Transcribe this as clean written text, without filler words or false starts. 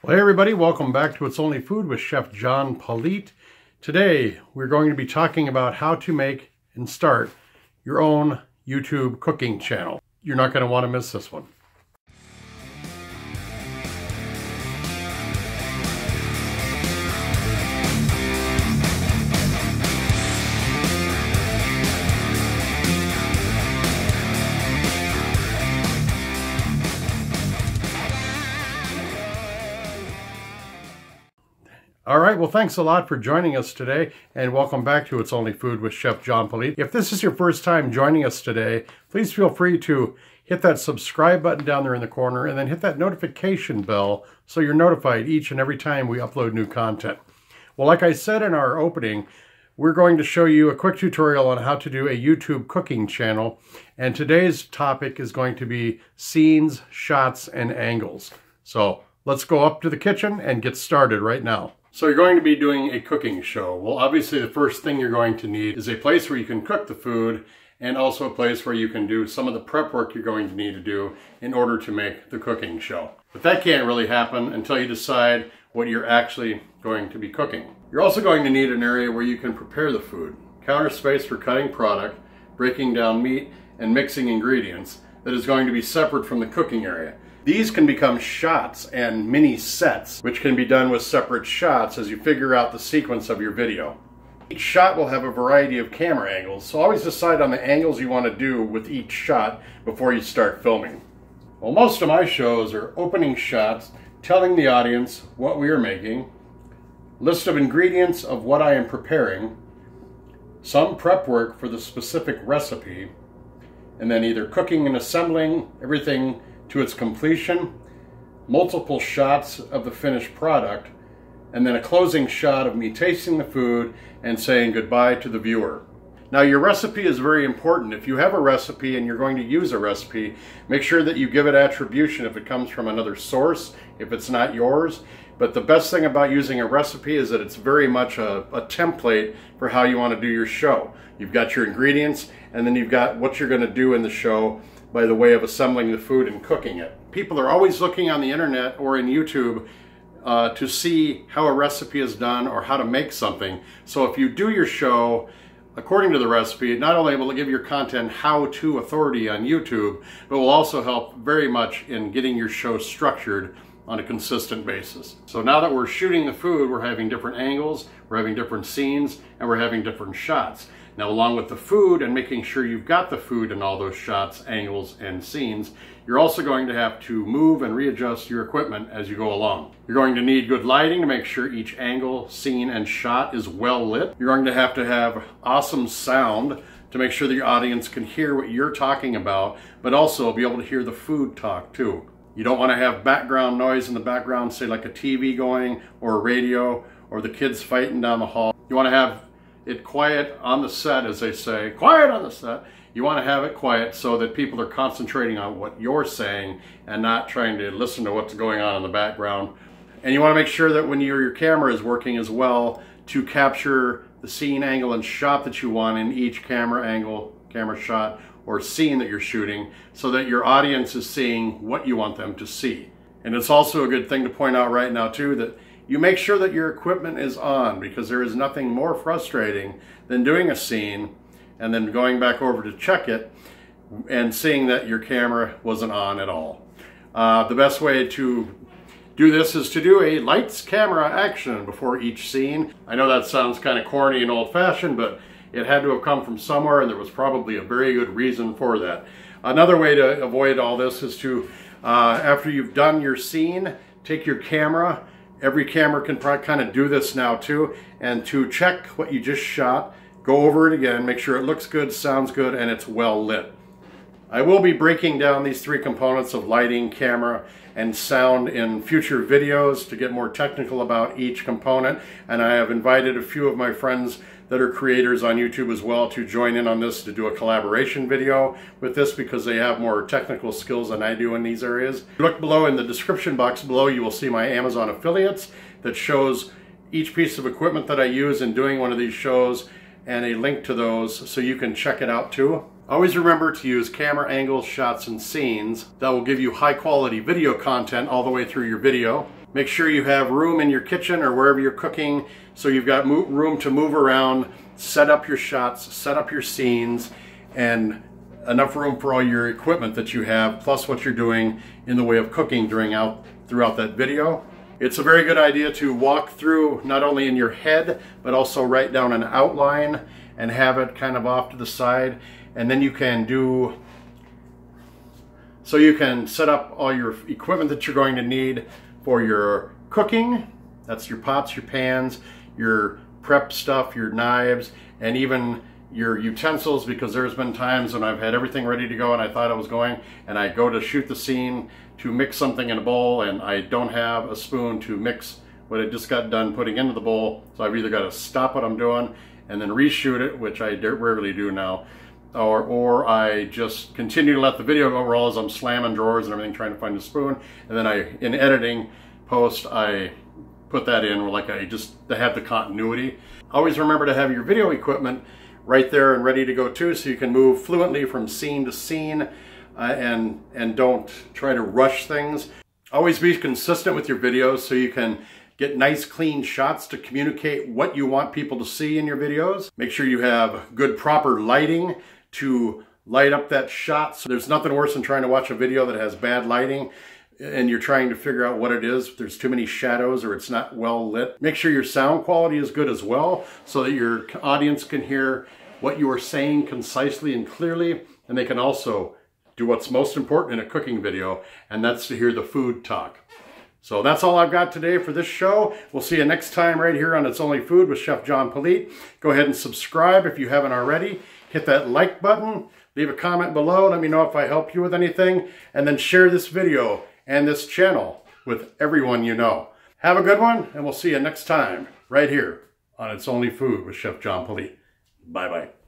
Well, hey everybody, welcome back to It's Only Food with Chef John Politte. Today, we're going to be talking about how to make and start your own YouTube cooking channel. You're not going to want to miss this one. All right, well, thanks a lot for joining us today, and welcome back to It's Only Food with Chef John Politte. If this is your first time joining us today, please feel free to hit that subscribe button down there in the corner and then hit that notification bell so you're notified each and every time we upload new content. Well, like I said in our opening, we're going to show you a quick tutorial on how to do a YouTube cooking channel, and today's topic is going to be scenes, shots, and angles. So let's go up to the kitchen and get started right now. So you're going to be doing a cooking show. Well, obviously the first thing you're going to need is a place where you can cook the food and also a place where you can do some of the prep work you're going to need to do in order to make the cooking show. But that can't really happen until you decide what you're actually going to be cooking. You're also going to need an area where you can prepare the food, counter space for cutting product, breaking down meat, and mixing ingredients that is going to be separate from the cooking area. These can become shots and mini sets, which can be done with separate shots as you figure out the sequence of your video. Each shot will have a variety of camera angles, so always decide on the angles you want to do with each shot before you start filming. Well, most of my shows are opening shots, telling the audience what we are making, list of ingredients of what I am preparing, some prep work for the specific recipe, and then either cooking and assembling everything to its completion, multiple shots of the finished product, and then a closing shot of me tasting the food and saying goodbye to the viewer. Now, your recipe is very important. If you have a recipe and you're going to use a recipe, make sure that you give it attribution if it comes from another source, if it's not yours. But the best thing about using a recipe is that it's very much a template for how you want to do your show. You've got your ingredients, and then you've got what you're going to do in the show by the way of assembling the food and cooking it. People are always looking on the internet or in YouTube to see how a recipe is done or how to make something. So if you do your show according to the recipe, not only will it give your content how-to authority on YouTube, but will also help very much in getting your show structured on a consistent basis. So now that we're shooting the food, we're having different angles, we're having different scenes, and we're having different shots. Now, along with the food and making sure you've got the food in all those shots, angles, and scenes, you're also going to have to move and readjust your equipment as you go along. You're going to need good lighting to make sure each angle, scene, and shot is well lit. You're going to have awesome sound to make sure that your audience can hear what you're talking about, but also be able to hear the food talk too. You don't want to have background noise in the background, say like a TV going or a radio or the kids fighting down the hall. You want to have it quiet on the set, as they say, quiet on the set. You want to have it quiet so that people are concentrating on what you're saying and not trying to listen to what's going on in the background. And you want to make sure that when your camera is working as well to capture the scene, angle, and shot that you want in each camera angle, camera shot, or scene that you're shooting, so that your audience is seeing what you want them to see. And it's also a good thing to point out right now too that you make sure that your equipment is on, because there is nothing more frustrating than doing a scene and then going back over to check it and seeing that your camera wasn't on at all. The best way to do this is to do a lights, camera, action before each scene. I know that sounds kind of corny and old-fashioned, but it had to have come from somewhere, and there was probably a very good reason for that. Another way to avoid all this is to, after you've done your scene, take your camera. Every camera can probably kind of do this now too, and to check what you just shot, go over it again, make sure it looks good, sounds good, and it's well lit. I will be breaking down these three components of lighting, camera, and sound in future videos to get more technical about each component, and I have invited a few of my friends that are creators on YouTube as well to join in on this, to do a collaboration video with this, because they have more technical skills than I do in these areas. Look below in the description box below, you will see my Amazon affiliates that shows each piece of equipment that I use in doing one of these shows, and a link to those so you can check it out too. Always remember to use camera angles, shots, and scenes. That will give you high quality video content all the way through your video. Make sure you have room in your kitchen or wherever you're cooking, so you've got room to move around, set up your shots, set up your scenes, and enough room for all your equipment that you have, plus what you're doing in the way of cooking throughout that video. It's a very good idea to walk through not only in your head, but also write down an outline and have it kind of off to the side. And then you can set up all your equipment that you're going to need for your cooking. That's your pots, your pans, your prep stuff, your knives, and even your utensils, because there's been times when I've had everything ready to go and I thought I was going, and I go to shoot the scene to mix something in a bowl and I don't have a spoon to mix what I just got done putting into the bowl. So I've either got to stop what I'm doing and then reshoot it, which I rarely do now, or I just continue to let the video go roll as I'm slamming drawers and everything trying to find a spoon, and then in editing post I put that in to have the continuity. Always remember to have your video equipment right there and ready to go too, so you can move fluently from scene to scene and don't try to rush things. Always be consistent with your videos so you can get nice clean shots to communicate what you want people to see in your videos. Make sure you have good proper lighting to light up that shot. So there's nothing worse than trying to watch a video that has bad lighting and you're trying to figure out what it is. There's too many shadows or it's not well lit. Make sure your sound quality is good as well, so that your audience can hear what you are saying concisely and clearly, and they can also do what's most important in a cooking video, and that's to hear the food talk. So that's all I've got today for this show. We'll see you next time right here on It's Only Food with Chef John Politte. Go ahead and subscribe if you haven't already. Hit that like button. Leave a comment below. Let me know if I helped you with anything. And then share this video and this channel with everyone you know. Have a good one, and we'll see you next time right here on It's Only Food with Chef John Politte. Bye-bye.